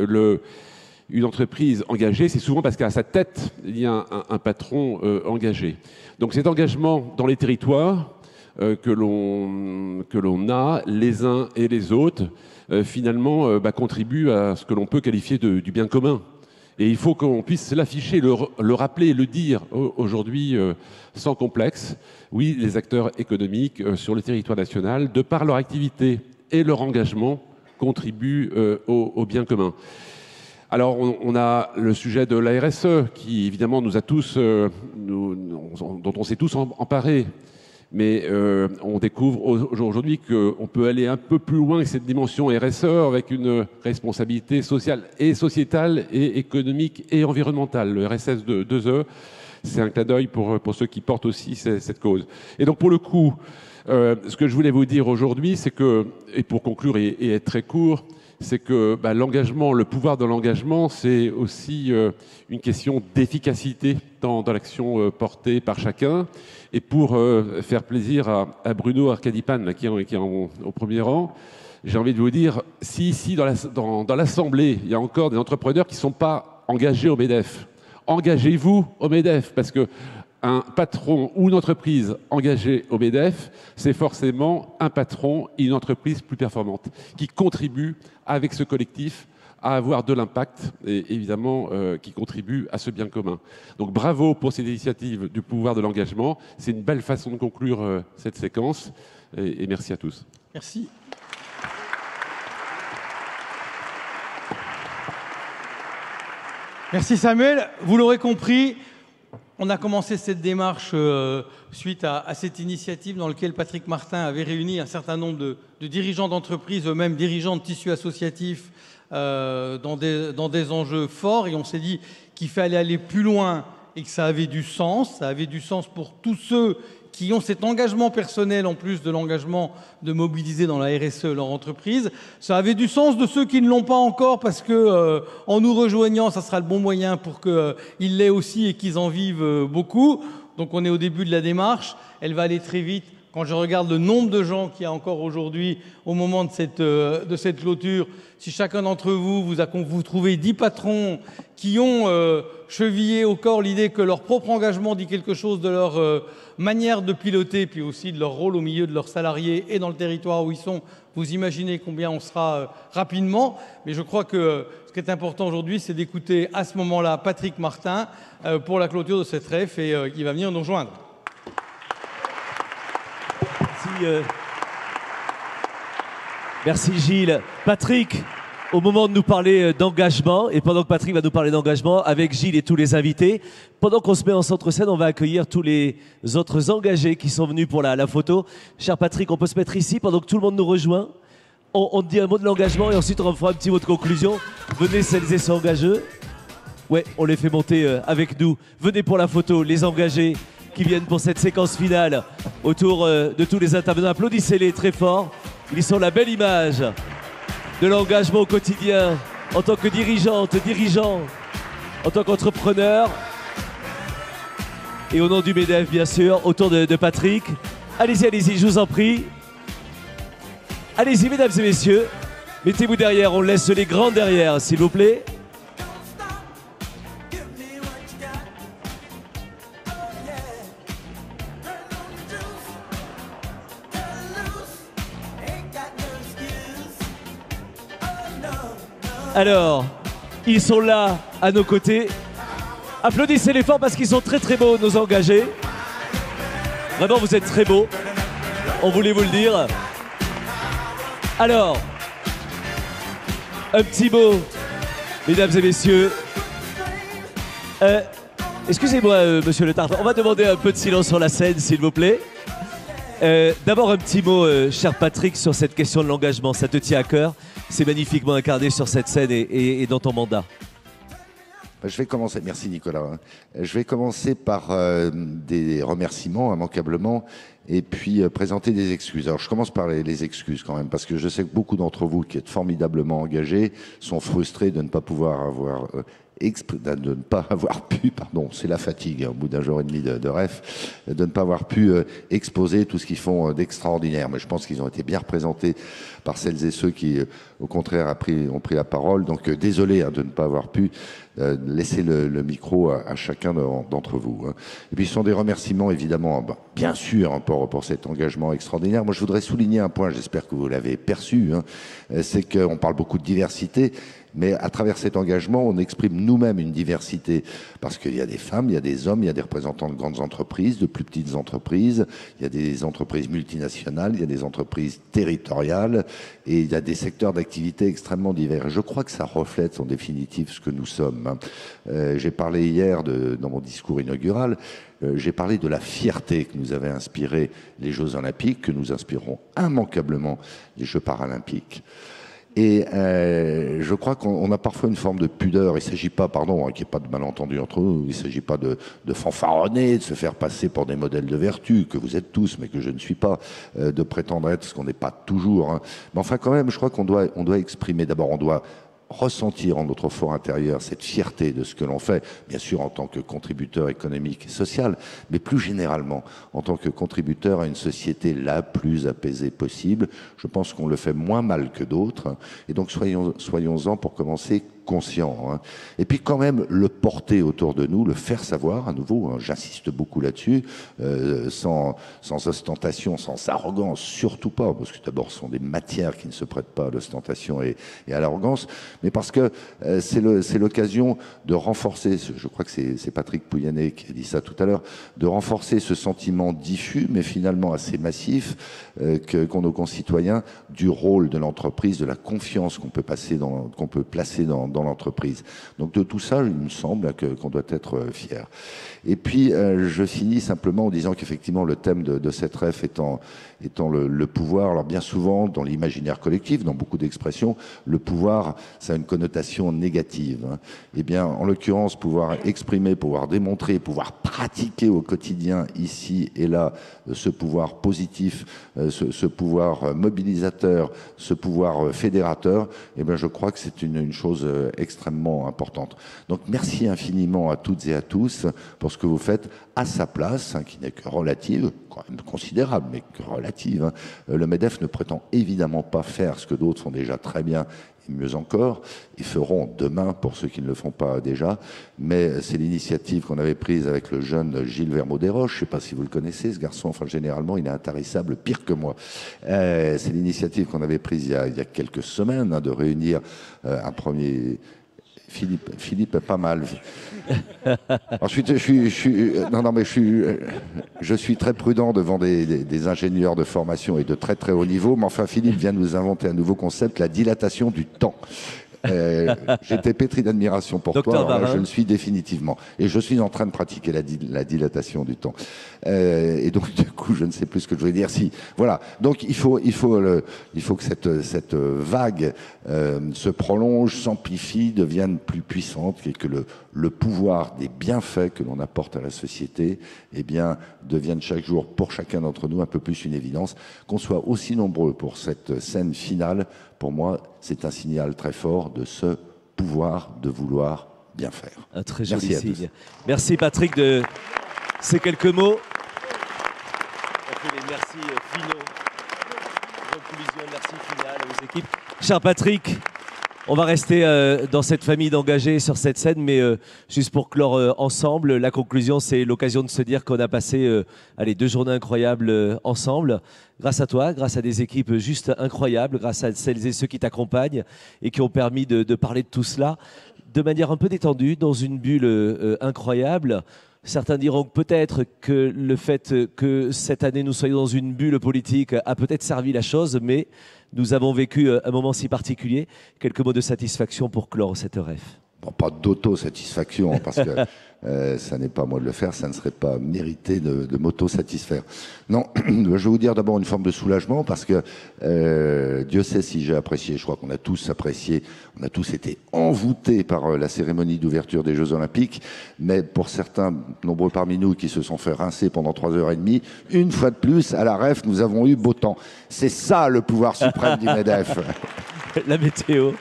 une entreprise engagée, c'est souvent parce qu'à sa tête, il y a un patron engagé. Donc cet engagement dans les territoires que l'on a les uns et les autres, finalement, contribue à ce que l'on peut qualifier du bien commun. Et il faut qu'on puisse l'afficher, le rappeler, le dire aujourd'hui sans complexe. Oui, les acteurs économiques sur le territoire national, de par leur activité et leur engagement, contribuent au bien commun. Alors, on a le sujet de la RSE qui, évidemment, nous a tous, dont on s'est tous emparés. Mais on découvre aujourd'hui qu'on peut aller un peu plus loin que cette dimension RSE avec une responsabilité sociale et sociétale et économique et environnementale. Le RSS 2E, c'est un clin d'œil pour ceux qui portent aussi cette cause. Et donc, pour le coup, ce que je voulais vous dire aujourd'hui, c'est que, et pour conclure et être très court, c'est que l'engagement, le pouvoir de l'engagement, c'est aussi une question d'efficacité dans l'action portée par chacun. Et pour faire plaisir à Bruno Arcadipan, qui est au premier rang, j'ai envie de vous dire, si ici, dans l'Assemblée, il y a encore des entrepreneurs qui ne sont pas engagés au MEDEF, engagez-vous au MEDEF, parce que un patron ou une entreprise engagée au MEDEF, c'est forcément un patron et une entreprise plus performante qui contribue avec ce collectif à avoir de l'impact et évidemment qui contribue à ce bien commun. Donc bravo pour cette initiative du pouvoir de l'engagement. C'est une belle façon de conclure cette séquence et merci à tous. Merci. Merci Samuel. Vous l'aurez compris, on a commencé cette démarche suite à cette initiative dans laquelle Patrick Martin avait réuni un certain nombre de dirigeants d'entreprises, eux-mêmes dirigeants de tissus associatifs dans des enjeux forts. Et on s'est dit qu'il fallait aller plus loin et que ça avait du sens. Ça avait du sens pour tous ceux qui ont cet engagement personnel en plus de l'engagement de mobiliser dans la RSE leur entreprise. Ça avait du sens de ceux qui ne l'ont pas encore parce que en nous rejoignant, ça sera le bon moyen pour qu'ils l'aient aussi et qu'ils en vivent beaucoup. Donc on est au début de la démarche, elle va aller très vite. Quand je regarde le nombre de gens qu'il y a encore aujourd'hui au moment de cette clôture, si chacun d'entre vous, vous trouvez 10 patrons qui ont chevillé au corps l'idée que leur propre engagement dit quelque chose de leur manière de piloter, puis aussi de leur rôle au milieu de leurs salariés et dans le territoire où ils sont, vous imaginez combien on sera rapidement. Mais je crois que ce qui est important aujourd'hui, c'est d'écouter à ce moment-là Patrick Martin pour la clôture de cette REF et il va venir nous rejoindre. Merci Gilles. Patrick, au moment de nous parler d'engagement, et pendant que Patrick va nous parler d'engagement, avec Gilles et tous les invités, pendant qu'on se met en centre-scène, on va accueillir tous les autres engagés qui sont venus pour la photo. Cher Patrick, on peut se mettre ici pendant que tout le monde nous rejoint. On te dit un mot de l'engagement et ensuite on fera un petit mot de conclusion. Venez celles et ceux engageux. Ouais, on les fait monter avec nous. Venez pour la photo, les engagés qui viennent pour cette séquence finale autour de tous les intervenants. Applaudissez-les très fort. Ils sont la belle image de l'engagement au quotidien en tant que dirigeante, dirigeant, en tant qu'entrepreneur. Et au nom du MEDEF, bien sûr, autour de Patrick. Allez-y, allez-y, je vous en prie. Allez-y, mesdames et messieurs. Mettez-vous derrière, on laisse les grands derrière, s'il vous plaît. Alors, ils sont là, à nos côtés. Applaudissez-les fort parce qu'ils sont très très beaux, nos engagés. Vraiment, vous êtes très beaux. On voulait vous le dire. Alors, un petit mot, mesdames et messieurs. Excusez-moi, monsieur Le Tartre, on va demander un peu de silence sur la scène, s'il vous plaît. D'abord, un petit mot, cher Patrick, sur cette question de l'engagement. Ça te tient à cœur. C'est magnifiquement incarné sur cette scène et dans ton mandat. Je vais commencer, merci Nicolas. Je vais commencer par des remerciements immanquablement et puis présenter des excuses. Alors je commence par les excuses quand même, parce que je sais que beaucoup d'entre vous qui êtes formidablement engagés sont frustrés de ne pas pouvoir avoir... de ne pas avoir pu, pardon, c'est la fatigue, au bout d'un jour et demi de ref, de ne pas avoir pu exposer tout ce qu'ils font d'extraordinaire. Mais je pense qu'ils ont été bien représentés par celles et ceux qui, au contraire, ont pris la parole. Donc, désolé de ne pas avoir pu laisser le micro à chacun d'entre vous. Et puis, ce sont des remerciements, évidemment, bien sûr, pour cet engagement extraordinaire. Moi, je voudrais souligner un point, j'espère que vous l'avez perçu, c'est qu'on parle beaucoup de diversité, mais à travers cet engagement, on exprime nous-mêmes une diversité. Parce qu'il y a des femmes, il y a des hommes, il y a des représentants de grandes entreprises, de plus petites entreprises, il y a des entreprises multinationales, il y a des entreprises territoriales, et il y a des secteurs d'activité extrêmement divers. Et je crois que ça reflète en définitive ce que nous sommes. J'ai parlé hier, dans mon discours inaugural, j'ai parlé de la fierté que nous avaient inspiré les Jeux Olympiques, que nous inspireront immanquablement les Jeux Paralympiques. Et je crois qu'on a parfois une forme de pudeur. Il ne s'agit pas, pardon, qu'il n'y ait pas de malentendu entre nous, il ne s'agit pas de fanfaronner, de se faire passer pour des modèles de vertu, que vous êtes tous, mais que je ne suis pas, de prétendre être ce qu'on n'est pas toujours. Mais enfin, quand même, je crois qu'on doit exprimer, d'abord, on doit ressentir en notre fort intérieur cette fierté de ce que l'on fait, bien sûr en tant que contributeur économique et social, mais plus généralement en tant que contributeur à une société la plus apaisée possible. Je pense qu'on le fait moins mal que d'autres, et donc soyons-en pour commencer conscients. Et puis quand même le porter autour de nous, le faire savoir à nouveau, j'insiste beaucoup là-dessus, sans ostentation, sans arrogance, surtout pas, parce que d'abord ce sont des matières qui ne se prêtent pas à l'ostentation et à l'arrogance, mais parce que c'est l'occasion de renforcer, je crois que c'est Patrick Pouyanné qui a dit ça tout à l'heure, de renforcer ce sentiment diffus, mais finalement assez massif, qu'ont nos concitoyens du rôle de l'entreprise, de la confiance qu'on peut placer dans dans l'entreprise. Donc de tout ça, il me semble qu'on doit être fier. Et puis, je finis simplement en disant qu'effectivement, le thème de cette REF étant le pouvoir, alors bien souvent, dans l'imaginaire collectif, dans beaucoup d'expressions, le pouvoir, ça a une connotation négative. Hein. Eh bien, en l'occurrence, pouvoir exprimer, pouvoir démontrer, pouvoir pratiquer au quotidien, ici et là, ce pouvoir positif, ce pouvoir mobilisateur, ce pouvoir fédérateur, eh bien, je crois que c'est une chose extrêmement importante. Donc, merci infiniment à toutes et à tous pour ce que vous faites à sa place, hein, qui n'est que relative, quand même considérable, mais que relative. Hein. Le MEDEF ne prétend évidemment pas faire ce que d'autres font déjà très bien, et mieux encore, et feront demain pour ceux qui ne le font pas déjà. Mais c'est l'initiative qu'on avait prise avec le jeune Gilles Vermaux-Desroches. Je ne sais pas si vous le connaissez, ce garçon. Enfin, généralement, il est intarissable, pire que moi. C'est l'initiative qu'on avait prise il y a quelques semaines, hein, de réunir un premier... Philippe est pas mal. Ensuite, je suis très prudent devant des ingénieurs de formation et de très très haut niveau, mais enfin Philippe vient de nous inventer un nouveau concept, la dilatation du temps. J'étais pétri d'admiration pour toi, alors là, je le suis définitivement. Et je suis en train de pratiquer la dilatation du temps. Et donc, du coup, je ne sais plus ce que je voulais dire. Si, voilà. Donc, il faut que cette vague se prolonge, s'amplifie, devienne plus puissante et que le pouvoir des bienfaits que l'on apporte à la société, eh bien, devienne chaque jour, pour chacun d'entre nous, un peu plus une évidence. Qu'on soit aussi nombreux pour cette scène finale, pour moi, c'est un signal très fort de ce pouvoir de vouloir bien faire. Un très joli signe. Merci Patrick de ces quelques mots. On fait les merci finaux. Conclusion, merci finale aux équipes. Cher Patrick, on va rester dans cette famille d'engagés sur cette scène, mais juste pour clore ensemble, la conclusion, c'est l'occasion de se dire qu'on a passé 2 journées incroyables ensemble. Grâce à toi, grâce à des équipes juste incroyables, grâce à celles et ceux qui t'accompagnent et qui ont permis de parler de tout cela de manière un peu détendue, dans une bulle incroyable. Certains diront peut-être que le fait que cette année nous soyons dans une bulle politique a peut-être servi la chose, mais nous avons vécu un moment si particulier. Quelques mots de satisfaction pour clore cette REF. Bon, pas d'auto-satisfaction, parce que ça n'est pas à moi de le faire, ça ne serait pas mérité de m'auto-satisfaire. Non, je vais vous dire d'abord une forme de soulagement, parce que Dieu sait si j'ai apprécié, je crois qu'on a tous apprécié, on a tous été envoûtés par la cérémonie d'ouverture des Jeux Olympiques, mais pour certains, nombreux parmi nous qui se sont fait rincer pendant 3h30, une fois de plus, à la REF, nous avons eu beau temps. C'est ça le pouvoir suprême du MEDEF. La météo.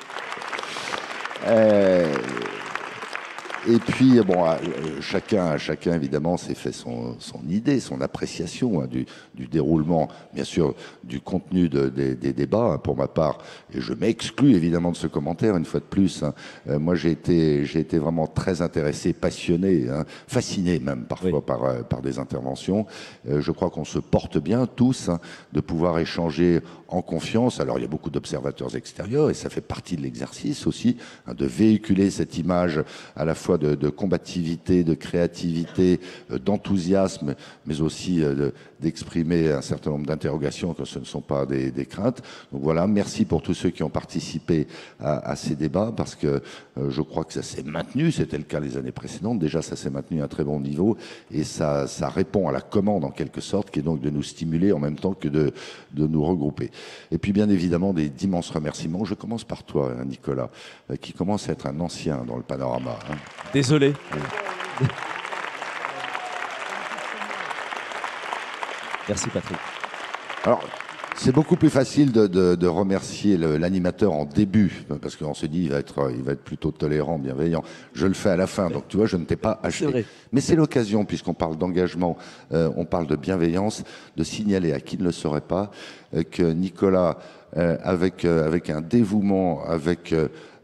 Et puis, bon, chacun évidemment s'est fait son idée, son appréciation hein, du déroulement, bien sûr, du contenu des débats, hein, pour ma part. Et je m'exclus évidemment de ce commentaire, une fois de plus. Hein. Moi, j'ai été vraiment très intéressé, passionné, hein, fasciné même parfois par des interventions. Je crois qu'on se porte bien tous, hein, de pouvoir échanger en confiance. Alors, il y a beaucoup d'observateurs extérieurs et ça fait partie de l'exercice aussi, hein, de véhiculer cette image à la fois de combativité, de créativité, d'enthousiasme, mais aussi d'exprimer un certain nombre d'interrogations quand ce ne sont pas des craintes. Donc voilà, merci pour tous ceux qui ont participé à ces débats, parce que je crois que ça s'est maintenu, c'était le cas les années précédentes, déjà ça s'est maintenu à un très bon niveau, et ça répond à la commande en quelque sorte, qui est donc de nous stimuler en même temps que de nous regrouper. Et puis bien évidemment des d'immenses remerciements. Je commence par toi, hein, Nicolas, qui commence à être un ancien dans le panorama. Hein. Désolé. Oui. Merci Patrick. Alors, c'est beaucoup plus facile de remercier l'animateur en début, parce qu'on se dit il va être plutôt tolérant, bienveillant. Je le fais à la fin, donc tu vois, je ne t'ai pas acheté. Mais c'est l'occasion, puisqu'on parle d'engagement, on parle de bienveillance, de signaler à qui ne le saurait pas que Nicolas, avec un dévouement, avec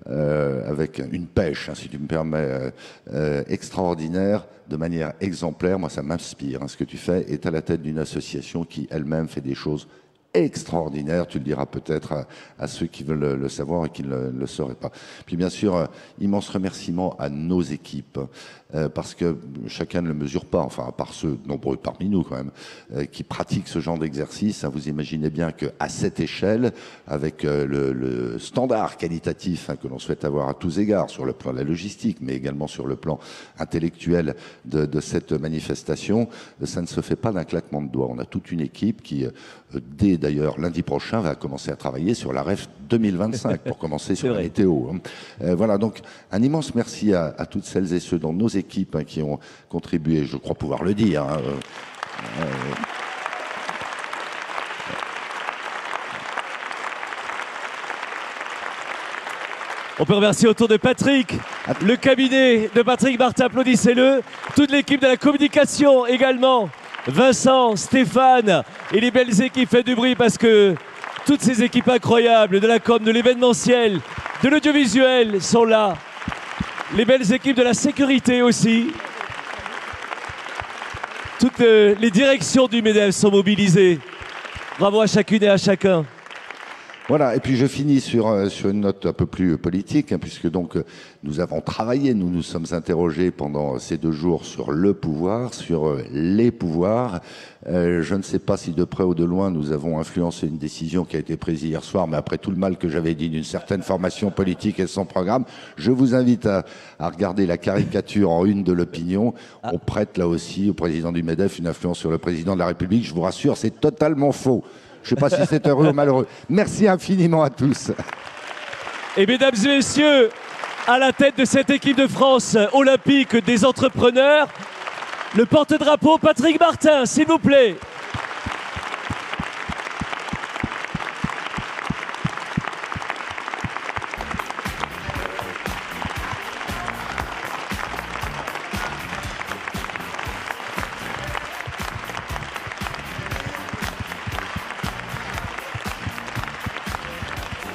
une pêche, hein, si tu me permets, extraordinaire, de manière exemplaire. Moi, ça m'inspire, hein, ce que tu fais, est à la tête d'une association qui elle-même fait des choses extraordinaire, tu le diras peut-être à ceux qui veulent le savoir et qui ne le sauraient pas. Puis bien sûr, immense remerciement à nos équipes, parce que chacun ne le mesure pas, enfin à part ceux nombreux parmi nous quand même, qui pratiquent ce genre d'exercice. Vous imaginez bien qu'à cette échelle, avec le standard qualitatif que l'on souhaite avoir à tous égards, sur le plan de la logistique, mais également sur le plan intellectuel de cette manifestation, ça ne se fait pas d'un claquement de doigts. On a toute une équipe qui, dès d'ailleurs lundi prochain, va commencer à travailler sur la REF 2025 pour commencer sur la météo. Voilà, donc un immense merci à toutes celles et ceux dans nos équipes qui ont contribué, je crois pouvoir le dire. On peut remercier autour de Patrick, le cabinet de Patrick Martin, applaudissez-le, toute l'équipe de la communication également, Vincent, Stéphane et les belles équipes, faites du bruit parce que toutes ces équipes incroyables de la com, de l'événementiel, de l'audiovisuel sont là. Les belles équipes de la sécurité aussi. Toutes les directions du MEDEF sont mobilisées. Bravo à chacune et à chacun. Voilà, et puis je finis sur une note un peu plus politique, puisque donc nous avons travaillé, nous nous sommes interrogés pendant ces 2 jours sur le pouvoir, sur les pouvoirs. Je ne sais pas si de près ou de loin nous avons influencé une décision qui a été prise hier soir, mais après tout le mal que j'avais dit d'une certaine formation politique et de son programme, je vous invite à regarder la caricature en une de l'opinion. On prête là aussi au président du MEDEF une influence sur le président de la République. Je vous rassure, c'est totalement faux. Je ne sais pas si c'est heureux ou malheureux. Merci infiniment à tous. Et mesdames et messieurs, à la tête de cette équipe de France olympique des entrepreneurs, le porte-drapeau Patrick Martin, s'il vous plaît.